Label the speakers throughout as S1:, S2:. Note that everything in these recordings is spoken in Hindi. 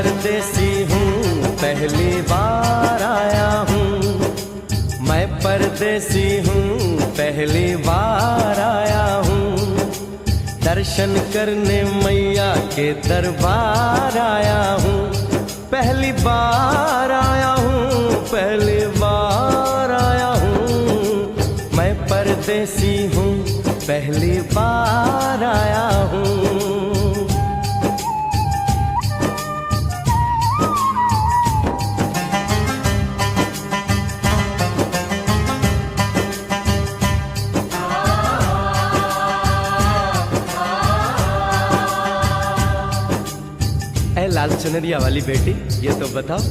S1: परदेसी हूँ, पहली बार आया हूँ। मैं परदेसी हूँ, पहली बार आया हूँ। दर्शन करने मैया के दरबार आया हूँ। पहली बार आया हूँ, पहली बार आया हूँ। मैं परदेसी हूँ, पहली बार आया हूँ। ऐ लाल चुनरिया वाली बेटी, ये तो बताओ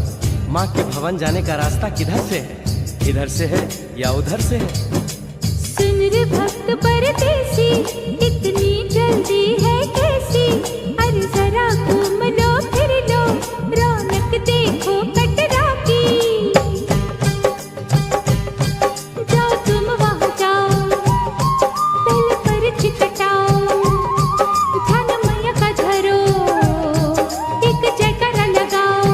S1: माँ के भवन जाने का रास्ता किधर से है? इधर से है या उधर से है?
S2: सुन रे भक्त परदेसी, इतनी जल्दी है कैसी? अरे जरा घूम लो फिर लो, रौनक देखो कटरा की। जाओ तुम वहाँ जाओ, पहले पर्च कटाओ, ध्यान मैया का धरो, एक जयकारा लगाओ।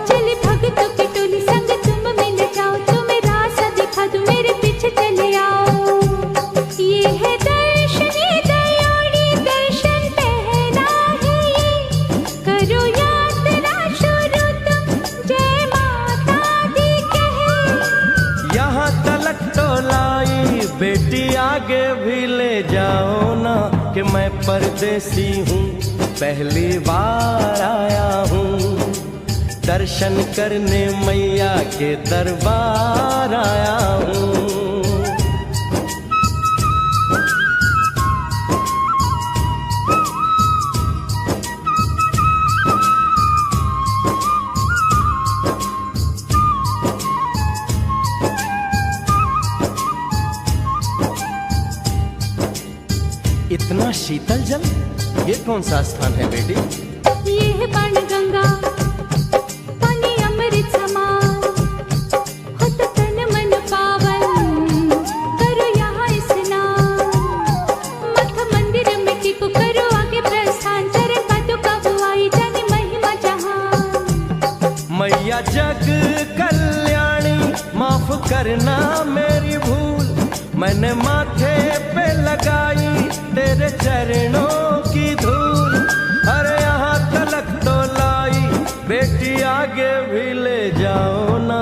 S2: चले भक्तों की टोली संग तुम मिल जाओ, तुम्हें रास्ता दिखा दूं, मेरे पीछे चले आओ। ये है दर्शन, ये दयाड़ी दर्शन पहला है ये। करो यात्रा शुरू तुम, जय माता दी कहे।
S1: यहाँ तलक तो लाई बेटी, आगे भी ले जाओ ना, कि मैं परदेसी हूँ, पहली बार आया हूँ। दर्शन करने मैया के दरबार आया हूँ। इतना शीतल जल, ये कौन सा स्थान है बेटी?
S2: ये है बाणगंगा, पानी अमृत समान, होत तन मन पावन, करो यहाँ स्नान। मठ मंदिर में टिको, करो आगे प्रस्थान, चरण पादुका बुआई, जाने महिमा जहान।
S1: मैया जग कल्याणी, माफ करना मेरी भूल। मैंने माथे पे लगाई तेरे चरणों की धूल। अरे यहाँ तलक तो लाई बेटी, आगे भी ले जाओ ना,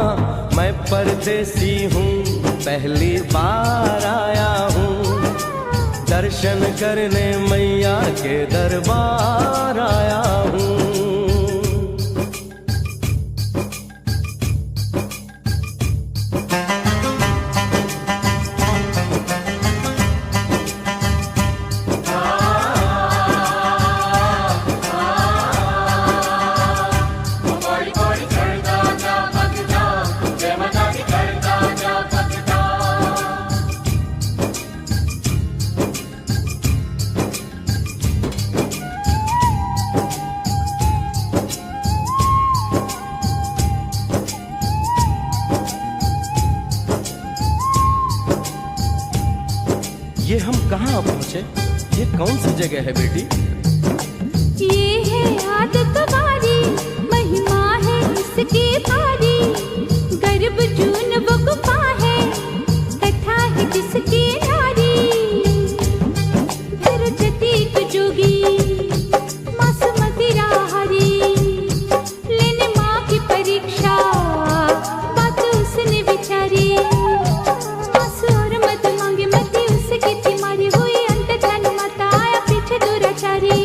S1: मैं परदेसी हूँ, पहली बार आया हूँ। दर्शन करने मैया के दरबार आया हूँ। ये हम कहाँ पहुँचे? ये कौन सी जगह है बेटी?
S2: ये है आदत वारी, महिमा है इसकी भारी। गर्भ जून वो गुफा है, कथा है जिसकी नारी। भैरव जतीक जोगी, मासूमती राहरी, लेने माँ की परीक्षा, बात उसने विचारी। आंसू और मत मांगे, मती उसकी तिमारी, हुई अंत धन माता, आया पीछे दुराचारी।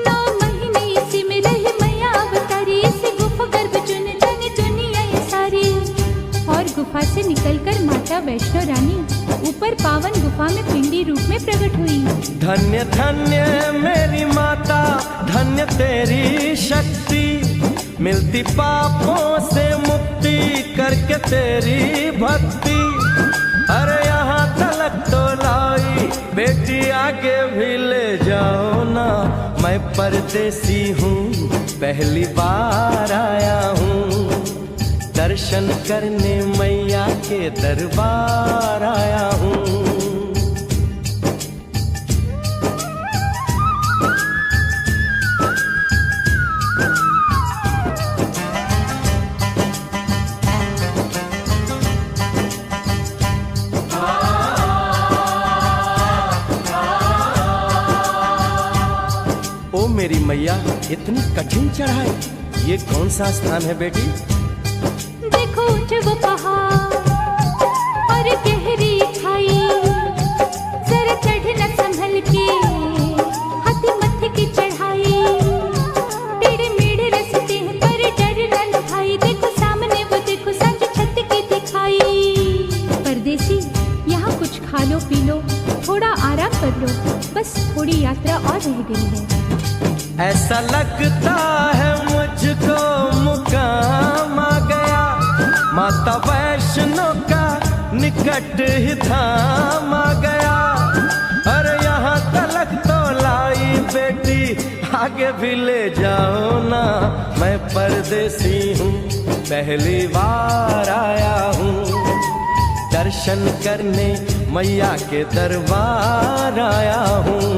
S2: 9 महीने इसी में रही मैया अवतारी, इसी गुफा गर्भ चुन जाने दुनिया ये सारी। और गुफा से निकलकर माता वैष्णो रानी ऊपर पावन गुफा में पिंडी रूप में प्रकट हुई।
S1: धन्य धन्य मेरी माता, धन्य तेरी शक्ति, मिलती पापों से मुक्ति करके तेरी भक्ति। अरे यहाँ तलक तो लाई बेटी, आगे भी ले जाओ ना, मैं परदेसी हूँ, पहली बार आया हूँ। दर्शन करने मैया के दरबार आया हूँ। मेरी मैया, इतनी कठिन चढ़ाई, ये कौन सा स्थान है बेटी?
S2: देखो ऊंचे वो पहाड़ और गहरी खाई, जरा चढ़ना संभल के, हाथी मत्थे की चढ़ाई, टेढ़े मेढ़े रास्ते हैं पर डरना न भाई, देखो सामने वो देखो सांझ छत की दिखाई। परदेसी यहाँ कुछ खा लो पी लो, थोड़ा आराम कर लो, बस थोड़ी यात्रा और रह गई है।
S1: ऐसा लगता है मुझको मुकाम आ गया, माता वैष्णो का निकट ही धाम आ गया। अरे यहाँ तलक तो लाई बेटी, आगे भी ले जाओ ना, मैं परदेसी हूँ, पहली बार आया हूँ, दर्शन करने मैया के दरबार आया हूँ।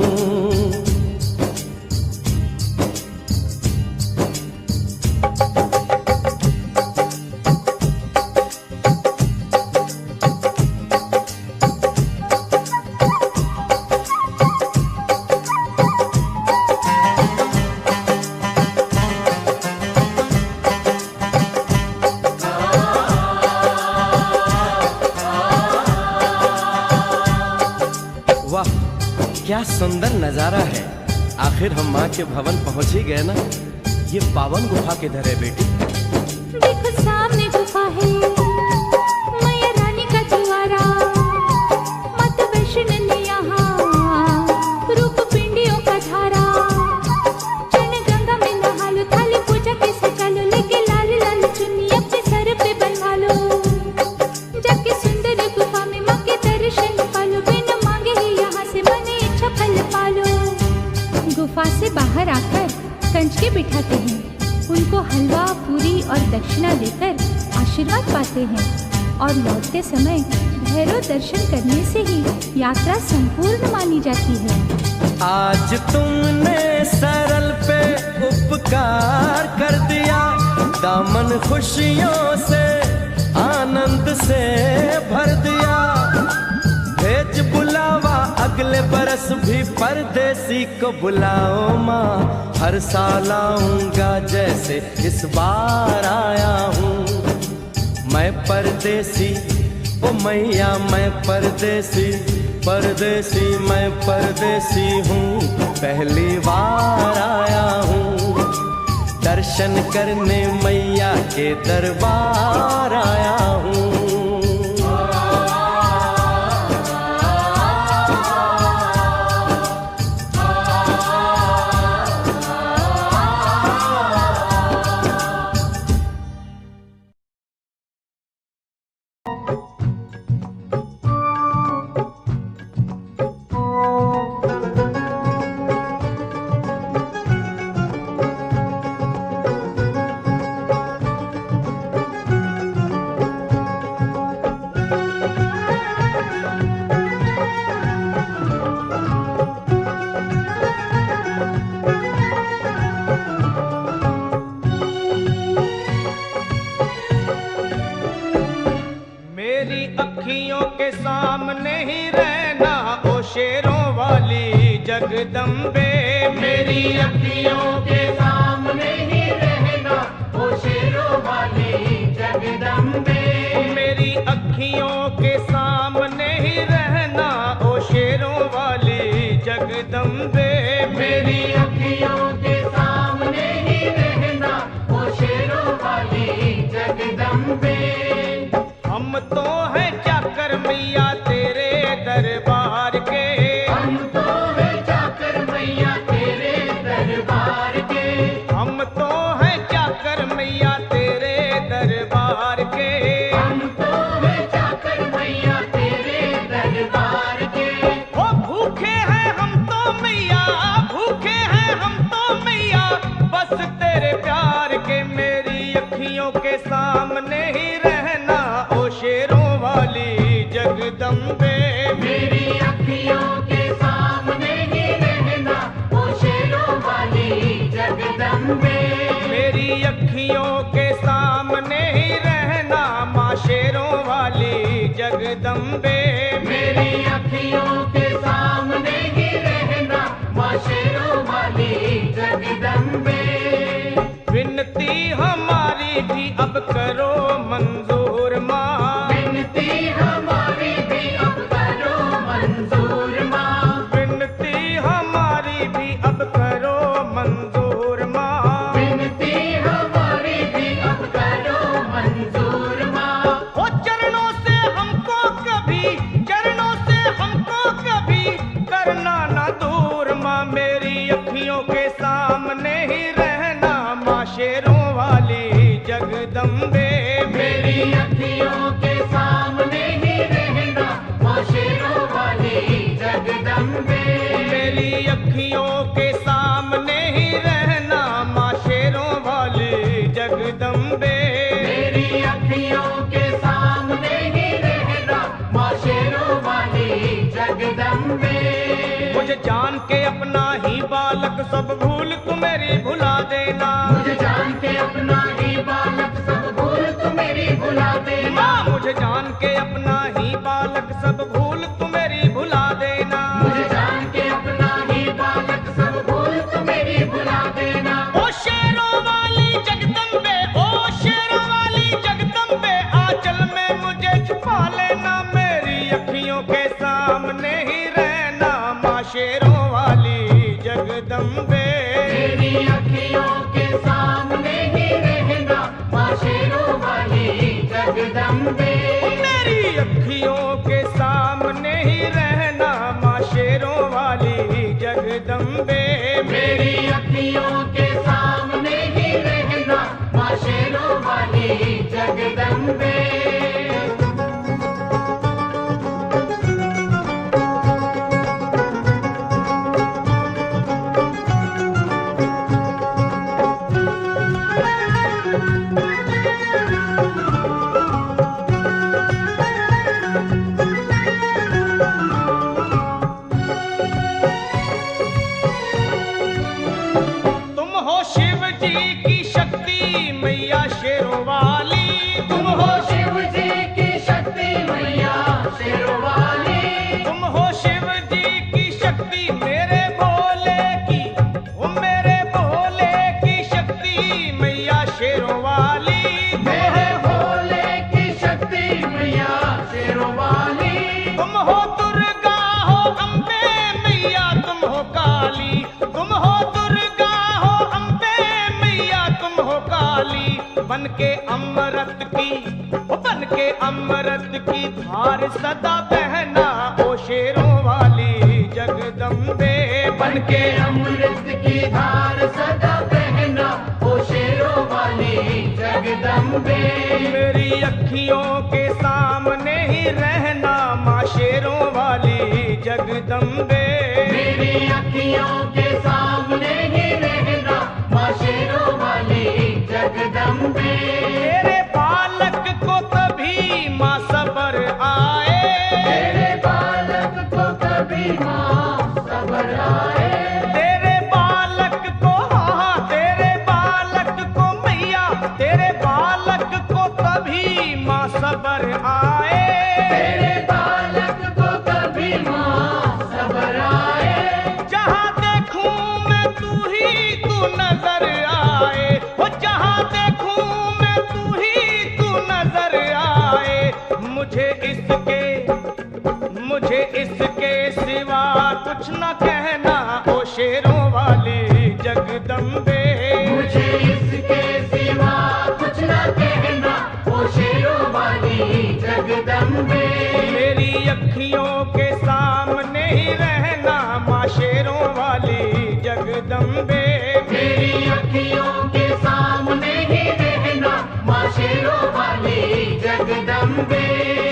S1: वाह, क्या सुंदर नजारा है। आखिर हम माँ के भवन पहुंच ही गए ना। ये पावन गुफा किधर है बेटी?
S2: देखो सामने गुफा है, मैया रानी का द्वारा, माता वैष्णो ने यहाँ रूप पिंडियों का धारा, चरण गंगा में नहा लो, थाली पूजा के सजा लो, लेके लाल लाल चुन्नी अपने सर पे बनवा लो, जाके सुंदर गुफा में माँ के दर्शन पालो, बिना मांगे ही यहाँ से मन इच्छा फल पालो। गुफा से बाहर आकर कंचके बिठाते हैं, उनको हलवा पूरी और दक्षिणा देकर आशीर्वाद पाते हैं, और लौटते समय भैरव दर्शन करने से ही यात्रा संपूर्ण मानी जाती है।
S1: आज तुमने सरल पे उपकार कर दिया, दामन खुशियों से आनंद से भर दिया, भेज बुलावा अगले बरस भी परदेसी को बुलाओ माँ, हर साल आऊंगा जैसे इस बार आया हूँ। मैं परदेसी ओ मैया, मैं परदेसी, परदेसी मैं परदेसी हूँ, पहली बार आया हूँ, दर्शन करने मैया के दरबार आया हूँ।
S3: जगदम्बे मेरी अखियों के सामने ही रहना, ओ शेरों वाली जगदम्बे मेरी अखियों के सामने ही रहना, ओ शेरों वाली जगदम्बे मेरी अखियों के सामने ही रहना, ओ शेरों वाली जगदम्बे। हम तो हैं चाकर मैया तेरे दरबार के, हम तो हैं चाकर मैया तेरे दरबार के, हम तो हैं चाकर मैया तेरे दरबार के, हम तो हैं चाकर मैया तेरे दरबार के। ओ भूखे हैं हम तो मैया, भूखे हैं हम तो मैया, बस तेरे प्यार के, मेरी अखियों के सामने ही रहना, ओ शेरों वाली जगदम्बे मेरी अखियों के सामने ही रहना, ओ शेरों वाली जगदम्बे मेरी अखियों के सामने ही रहना, माँ शेरों वाली जगदम्बे मेरी अखियों के सामने ही रहना, माँ शेरों वाली जगदम्बे। अब करो मंजूर माँ,
S4: विनती हमारी भी अब करो मंजूर माँ,
S3: विनती हमारी भी अब करो मंजूर माँ,
S4: विनती हमारी भी अब करो मंजूर माँ।
S3: ओ चरणों से हमको कभी, चरणों से हमको कभी करना ना दूर माँ, मेरी अखियों के सामने ही रहना माँ शेरों वाली जगदम्बे,
S4: मेरी अखियों के सामने ही रहना माँ शेरों वाली जगदम्बे,
S3: मेरी अखियों के सामने ही रहना माँ शेरों वाली जगदम्बे,
S4: मेरी अखियों के सामने ही रहना माँ शेरों वाली जगदम्बे।
S3: मुझे जान के अपना ही बालक सब भूल तू मेरी भुला देना,
S4: मुझे जान के अपना ही बालक सब भूल तू मेरी भुला देना,
S3: माँ मुझे जान के अपना ही बालक सब भूल तू मेरी भुला देना,
S4: मुझे जान के अपना ही बालक सब भूल तू मेरी भुला देना।
S3: ओ शेरों वाली जगदम्बे, ओ शेरों वाली जगदम्बे, आंचल में मुझे छुपा लेना, मेरी अखियों के सामने ही रहना माँ शेरों वाली जगदम्बे,
S4: मेरी अखियों के सामने ही रहना माँ शेरों वाली जगदम्बे,
S3: मेरी अखियों के सामने ही रहना माँ शेरों वाली जगदम्बे,
S4: मेरी अखियों के सामने ही रहना माँ शेरों वाली जगदम्बे।
S3: तुम हो शिव जी की शक्ति मैया शेरों वाली,
S4: तुम हो शिव जी की शक्ति मैया शेरों वाली,
S3: तुम हो शिव जी की शक्ति मेरे भोले की, ओ मेरे भोले की शक्ति मैया शेरों वाली,
S4: मेरे भोले की शक्ति मैया शेरों वाली,
S3: तुम हो दुर्गा हो अम्बे मैया तुम हो काली, तुम हो दुर्गा हो अम्बे मैया तुम हो काली, बन के अमृत की, ओ बन के अमृत की धार सदा बहना ओ शेरों वाली जगदम्बे,
S4: बन के अमृत की धार सदा बहना ओ शेरों वाली जगदम्बे,
S3: मेरी अखियों के सामने ही रहना माँ शेरों वाली जगदम्बे,
S4: मेरी अखियों के सामने ही रहना माँ शेरों वाली जगदम्बे,
S3: तेरे बालक को तभी माँ सबर आए,
S4: तेरे बालक को कभी माँ सबर आए,
S3: तेरे बालक को, हाँ तेरे बालक को मैया, तेरे बालक को तभी माँ सबर आए,
S4: तेरे बालक को कभी माँ सबर आए,
S3: जहाँ देखूं मैं तू ही तू नजर आए, ओ जहाँ देखूं मैं तू ही तू नजर आए, मुझे इसके सिवा कुछ न कहना ओ शेरों वाली जगदम्बे,
S4: मुझे इसके सिवा कुछ न कहना ओ शेरों वाली जगदम्बे,
S3: मेरी अखियों के सामने ही रहना माँ शेरों वाली जगदम्बे,
S4: मेरी अखियों के सामने ही रहना माँ शेरों वाली जगदम्बे,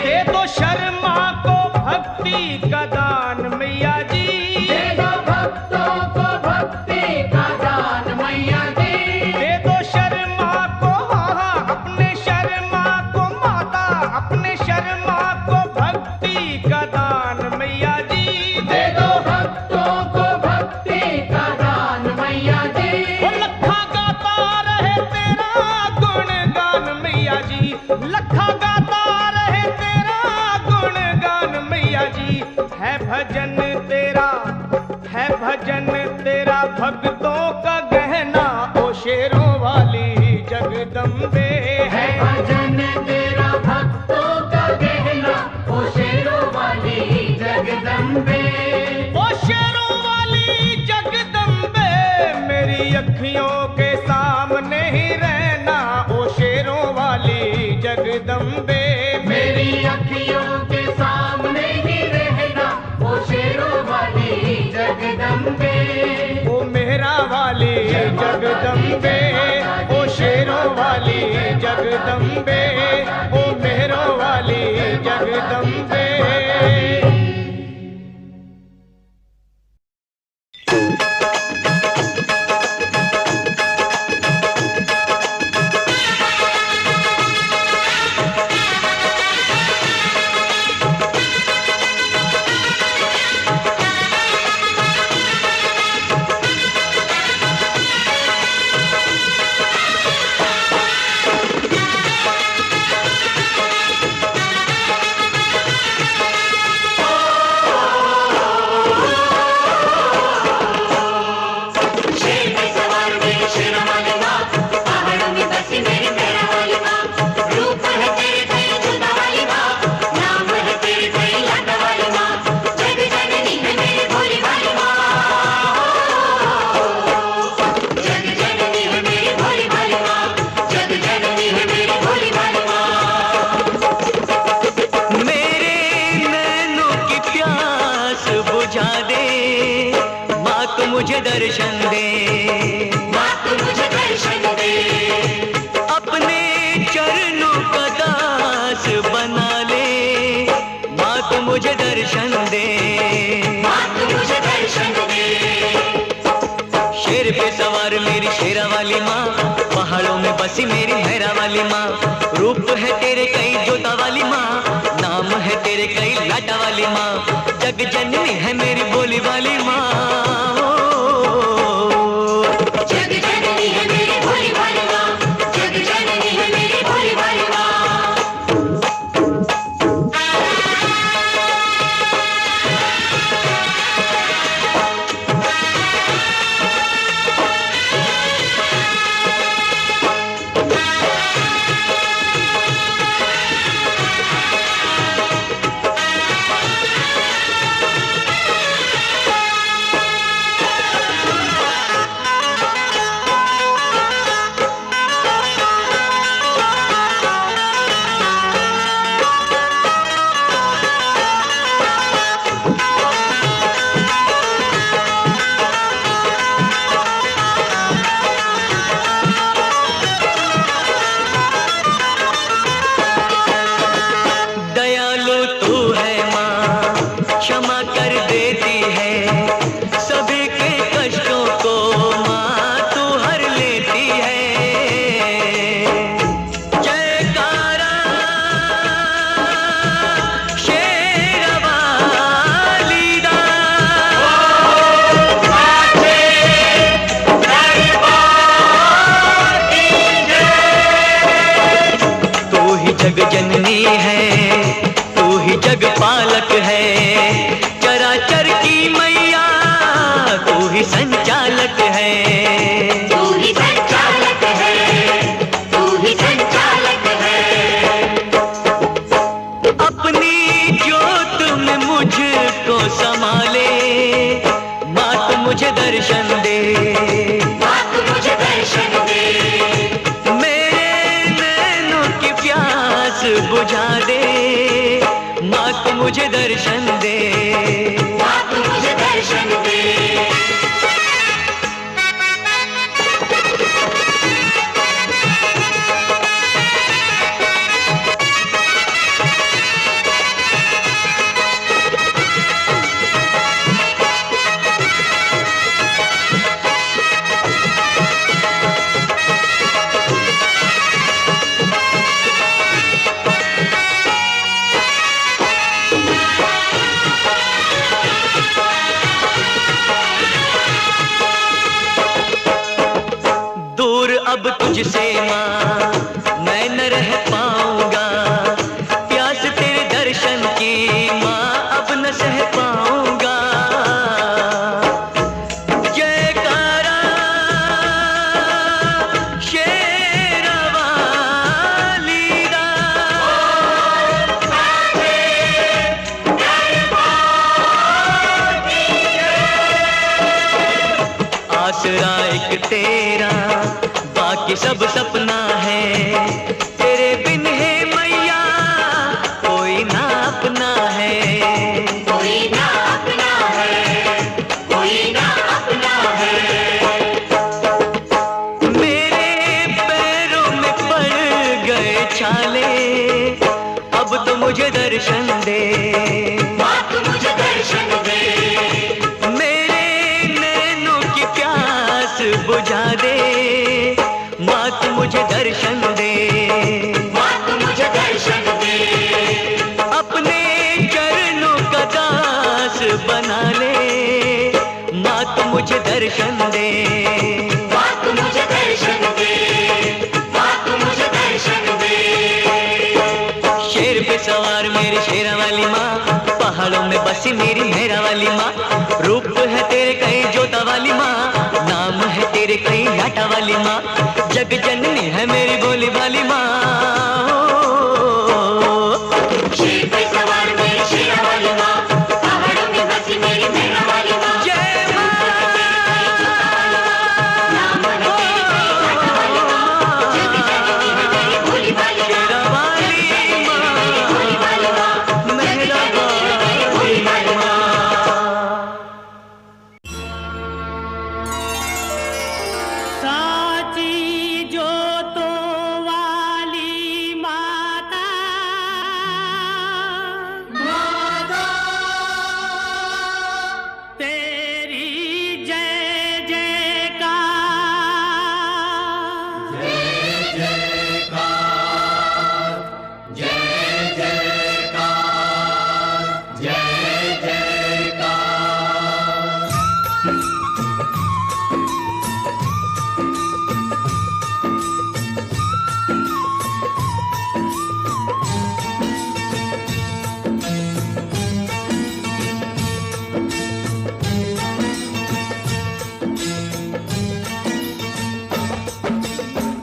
S3: दे दो शर्मा को भक्ति का दान मैया जी,
S4: दे दो भक्तों को भक्ति का दान मैया जी,
S3: दे दो शर्मा को, हाँ अपने शर्मा को माता, अपने शर्मा को भक्ति का दान मैया जी,
S4: दे दो भक्तों को भक्ति का दान मैया जी,
S3: ओ लखा गाता रहे तेरा गुणगान मैया जी, लखा गाता रहे तेरा गुणगान मैया जी, है भजन तेरा, है भजन तेरा भक्तों का गहना ओ शेरों वाली जगदम्बे,
S4: मेरी अखियों के सामने ही रहना, ओ शेरों वाली जगदम्बे।
S3: ओ मेहरा वाली जगदम्बे, ओ शेरों वाली जगदम्बे, ओ मेहरों वाली जगदम्बे।
S1: मुझे दर्शन दे,
S4: माँ तू मुझे दर्शन दे।
S1: अपने चरणों का दास बना ले, माँ तू मुझे दर्शन दे,
S4: माँ तू मुझे दर्शन दे।
S1: शेर पे सवार मेरी शेरा वाली माँ, पहाड़ों में बसी मेरी मेहरा वाली माँ। रूप है तेरे कई जोता वाली माँ, नाम है तेरे कई लाटा वाली माँ। जग जननी है मेरी बोली वाली माँ। जग जननी है, तू ही जग पालक है, चराचर की मैया तू ही संचालक है।
S4: तू ही संचालक है, तू ही संचालक है।
S1: अपनी ज्योत में मुझको संभाले, माँ तू मुझे दर्शन दे,
S4: माँ तू मुझे दर्शन दे।
S1: बुझा दे, माँ तू मुझे दर्शन दे,
S4: माँ तू मुझे दर्शन दे।
S1: अब तुझसे माँ मैं न रह पाऊंगा, प्यास तेरे दर्शन की माँ अब न सह पाऊंगा। जयकारा शेरा वाली दा, आसरा एक तेरा बाकी सब सपना है, तेरे बिन है मैया
S5: अब तो मुझे दर्शन दे,
S4: माँ तू मुझे दर्शन दे।
S5: मेरे नैनों की प्यास बुझा दे, माँ तू मुझे दर्शन दे,
S4: माँ तू मुझे दर्शन दे।
S5: अपने चरणों का दास बना ले, माँ तू मुझे दर्शन दे,
S4: माँ तू मुझे दर्शन दे, माँ तू मुझे दर्शन दे।
S5: शेर पे सवार मेरी शेरा वाली माँ, पहाड़ों में बसी मेरी मेरा वाली माँ, रूप है तेरे कहीं जोता वाली माँ, नाम है तेरे कहीं लाटा वाली माँ, जग जननी है मेरी भोली भाली माँ।
S4: शेर पे सवार मेरी शेरा वाली माँ, पहाड़ों में बसी मेरी मेरा वाली माँ,
S5: जय माँ,
S4: नाम है तेरी कहीं लाटा वाली माँ, जग जननी है मेरी भोली भाली माँ,
S5: शेरा वाली माँ,
S4: भोली भाली माँ,
S5: मेरा
S4: भोली भाली माँ।
S6: साची जोतों वाली माता, तेरी जय जयकार,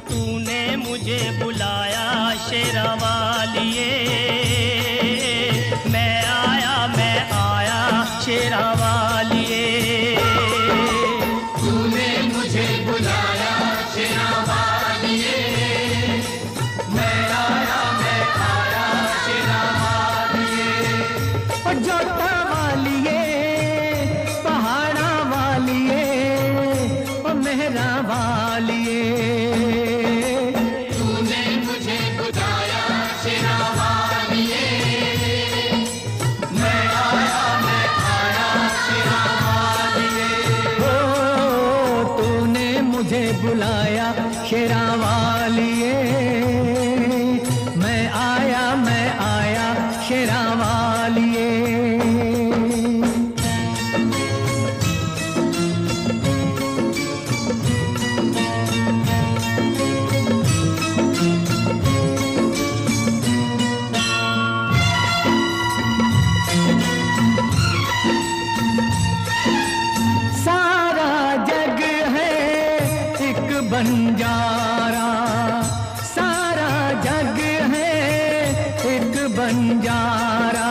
S6: तूने मुझे बुलाया शेरा वालिए, मैं आया शेरा वालिए।
S4: तूने मुझे बुलाया शेरा वालिए, मैं आया शेरा वालिए।
S6: जोता वालिए, पहाड़ा वालिए, ओ मेहरा वालिए।
S4: तूने मुझे बुलाया शेरा वालिए, मैं आया शेरा वालिए।
S6: ओ तूने मुझे बुलाया शेरा वालिए, मैं आया शेरा वालिए। सारा जग है एक बंजारा, सारा जग है एक बंजारा,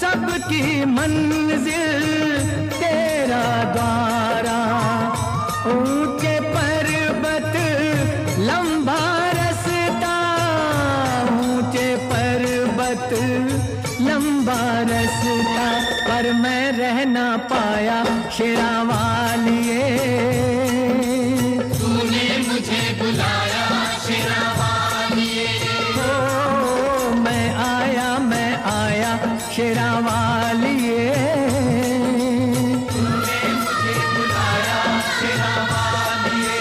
S6: सबकी मंजिल तेरा द्वारा। ऊंचे पर्वत लंबा रास्ता, ऊंचे पर्वत लंबा रास्ता, पर मैं रह ना पाया शेरा वालिए।
S4: तूने मुझे बुलाया शेरा वालिए,
S6: ओ मैं आया शेरा वालिए।
S4: तूने मुझे बुलाया शेरा वालिए।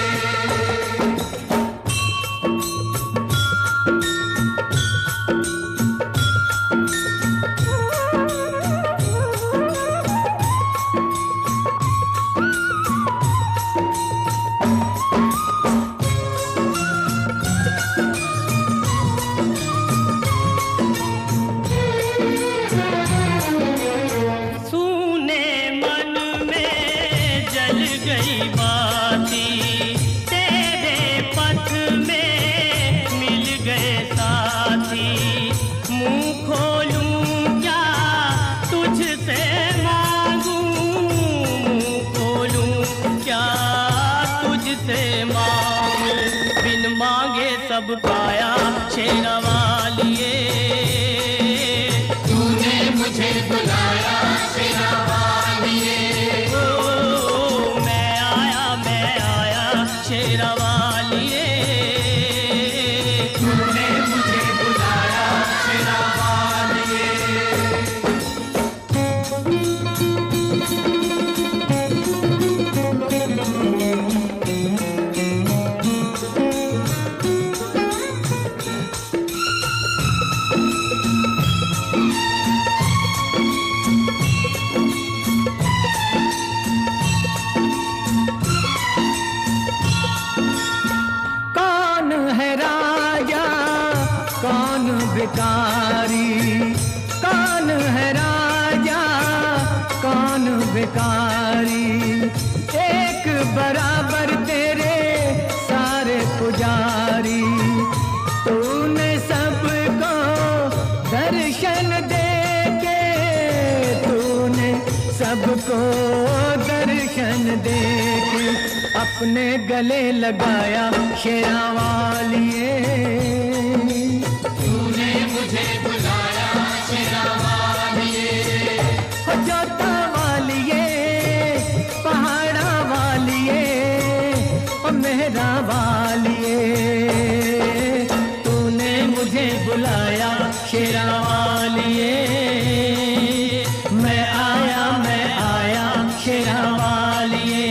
S6: तुम्हारी। कौन है राजा कौन भिखारी, एक बराबर तेरे सारे पुजारी। तूने सबको दर्शन दे के, तूने सबको दर्शन दे के अपने गले लगाया शेरा वालिए।
S4: तूने मुझे बुलाया शेरा वालिए,
S6: हो जोता वालिए, पहाड़ा वालिए, ओ मेरा वालिए। तूने मुझे बुलाया शेरा वालिए, मैं आया शेरा वालिए।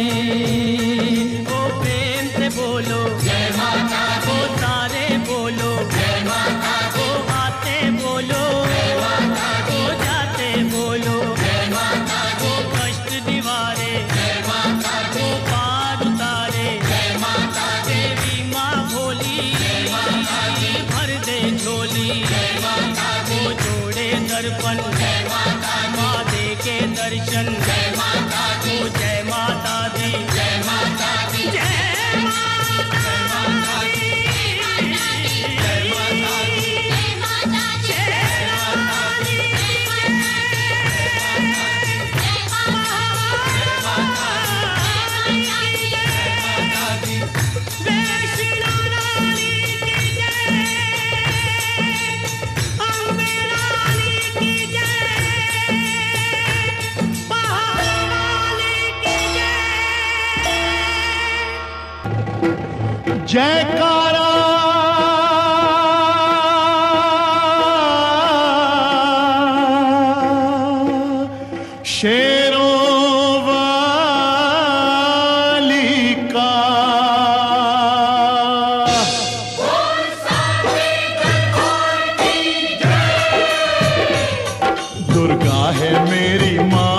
S1: ओ प्रेम से बोलो
S4: जय माता दी,
S1: ओ सारे बोलो
S4: जय माता दी,
S1: ओ आते बोलो
S4: जय माता दी,
S1: ओ जाते बोलो
S4: जय माता दी,
S1: ओ कष्ट दीवारे
S4: जय माता दी,
S1: ओ पार उतारे
S4: जय माता दी,
S1: देवी माँ भोली
S4: जय माता दी,
S1: भर दे झोली
S4: जय माता दी,
S1: ओ जोड़े दर्पण
S4: जय माता दी,
S1: माँ दे के दर्शन
S4: जय माता दी,
S1: ओ जय माता दी
S4: जय माता दी,
S1: जय
S4: माता दी, जय माता दी, माता दी,
S3: जयकारा शेरों वाली का। दुर्गा है मेरी माँ,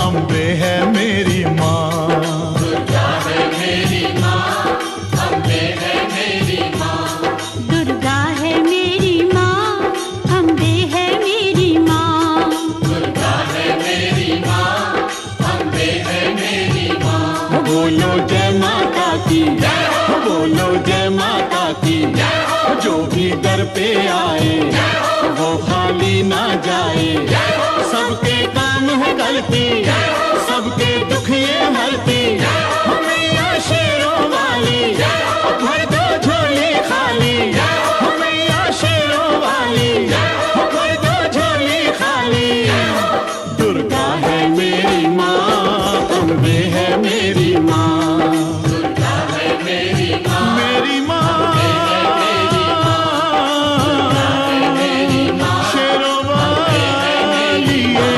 S3: अम्बे है मेरी माँ।
S4: दुर्गा है मेरी माँ, अम्बे है मेरी माँ,
S2: दुर्गा है मेरी माँ, अम्बे है मेरी माँ।
S4: दुर्गा है मेरी माँ, अम्बे है मेरी माँ।
S3: बोलो जय माता की, बोलो जय माता की। जो भी दर पे आए वो खाली ना जाए। सबके काम है गलती, सबके दुख ये हरती। मैया शेरों वाली भर दो झोली खाली। मैया शेरों वाली भर दो झोली खाली। दुर्गा है मेरी माँ, अम्बे है मेरी माँ।
S4: दुर्गा है मेरी माँ,
S3: मेरी माँ शेरों वाली है।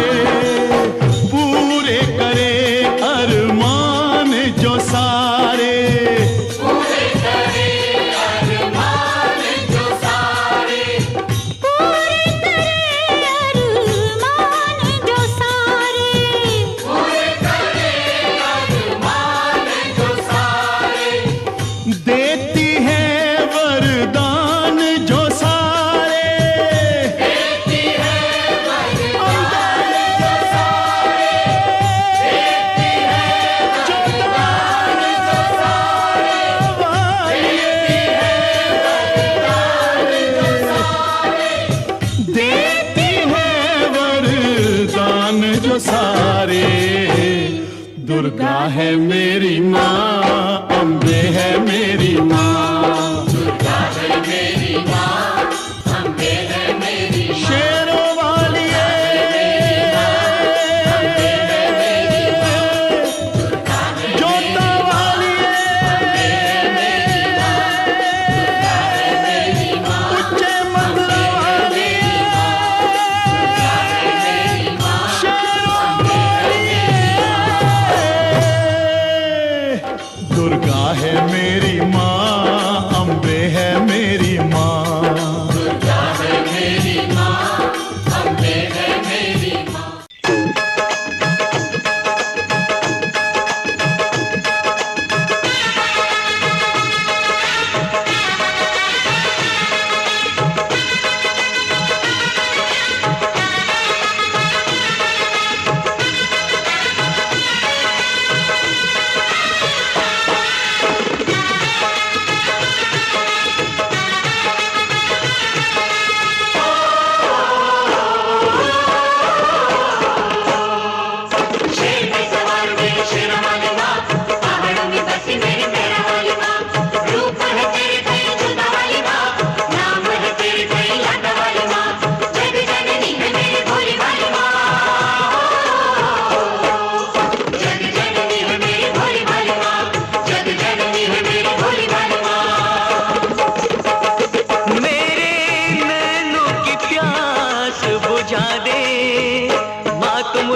S3: पूरे करे अरमान जो सारे।
S4: पूरे करे अरमान जो सारे,
S2: पूरे करे अरमान जो सारे।
S4: पूरे करे अरमान जो सारे।
S3: देती है वरदान जो सारे।
S4: देती है वरदान जो सारे, देती है वरदान जो सारे,
S3: देती है वरदान जो सारे। दुर्गा है मेरी माँ, अम्बे है मेरी माँ।
S4: दुर्गा है मेरी माँ, अम्बे है मेरी माँ।
S3: शेरों वाली जोता वाली उच्चे मंगला वाली शेरों वाली। दुर्गा है मेरी माँ,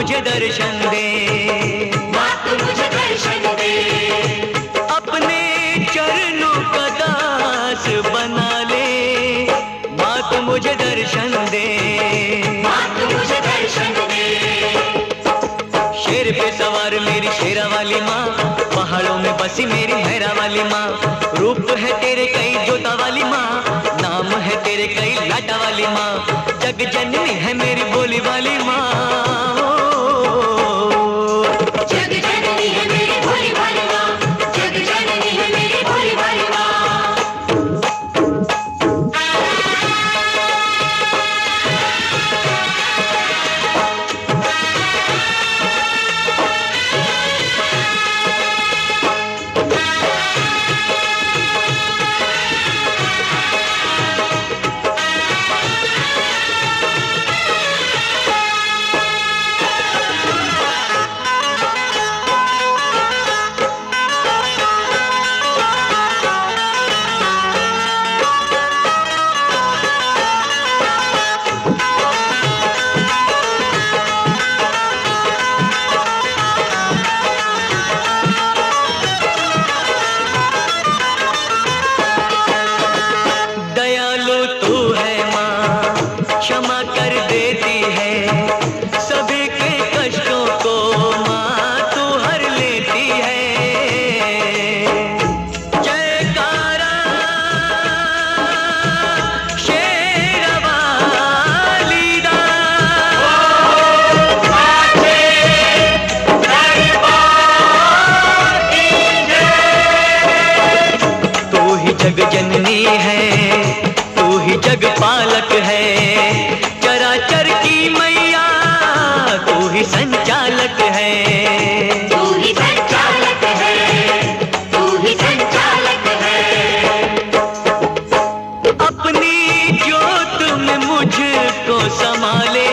S5: मुझे दर्शन दे,
S4: माँ तू मुझे दर्शन दे,
S5: अपने चरणों का दास बना ले, माँ तू मुझे दर्शन दे,
S4: माँ तू मुझे दर्शन दे।
S5: शेर पे सवार मेरी शेरा वाली माँ, पहाड़ों में बसी मेरी मेहरा वाली माँ, रूप है तेरे कई जोता वाली माँ, नाम है तेरे कई लाटा वाली माँ, जग जननी है मेरी बोली वाली माँ।
S4: जग जननी है मेरी भोली भाली माँ, जग जननी है मेरी भोली भाली माँ।
S5: दयालु तू है माँ, क्षमा कर देती है, सभी के कष्टों को माँ तू हर लेती है। जयकारा शेरा वाली दा, तू ही जग जननी है, तू ही जग पालक है, चराचर की मैया तू ही संचालक है।
S4: तू ही संचालक है, तू ही संचालक है।
S5: अपनी ज्योत में मुझको संभाले,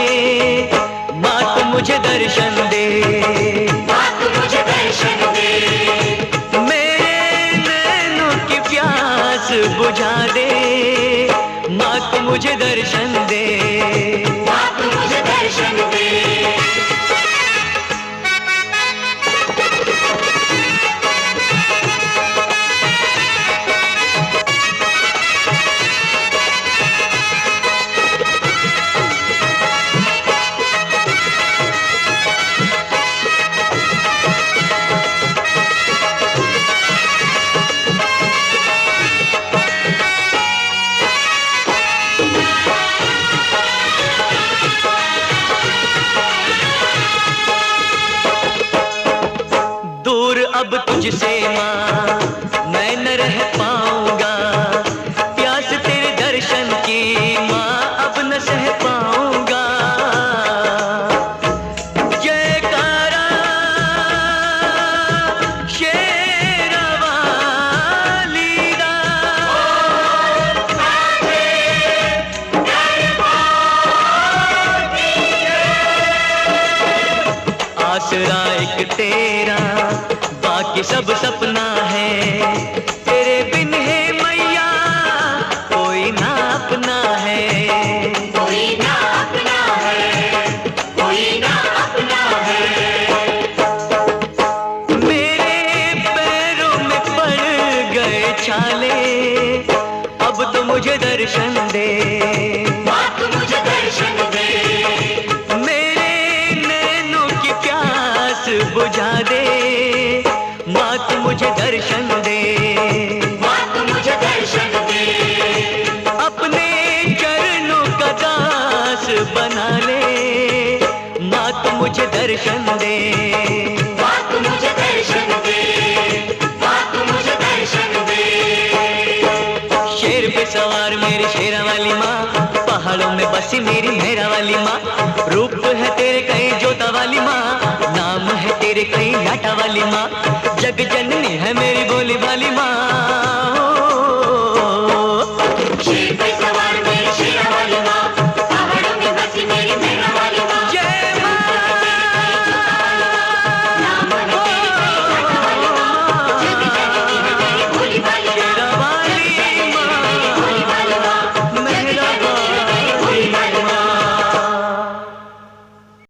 S5: माँ तू मुझे दर्शन दे,
S4: माँ तू मुझे दर्शन दे,
S5: मेरे नैनों की प्यास बुझा दे, माँ तू मुझे दर्शन दे।
S4: माँ तू मुझे दर्शन दे।
S5: दूर अब तुझसे माँ मैं न रह पाऊंगा, प्यास तेरे दर्शन की माँ अब न सह पाऊंगा। जयकारा शेरा वाली दा, आसरा एक तेरा बाकी सब सपना है, तेरे बिन है मैया कोई ना अपना है।
S4: कोई ना अपना है, कोई ना अपना है।
S5: मेरे पैरों में पड़ गए छाले, अब तो मुझे दर्शन दे,
S4: माँ तू मुझे दर्शन दे,
S5: मेरे नैनों की प्यास बुझा दे, माँ तू मुझे दर्शन दे।
S4: माँ तू मुझे दर्शन दे,
S5: अपने चरणों का दास बना ले, माँ तू मुझे दर्शन दे।
S4: माँ तू मुझे दर्शन दे, माँ तू मुझे दर्शन दे।
S5: शेर पे सवार मेरी शेरा वाली माँ, पहाड़ों में बसी मेरी मेहरा वाली माँ, रूप है तेरे कई जोता वाली माँ, नाम है तेरे कई लाटा वाली माँ, जग जननी है मेरी बोली वाली माँ।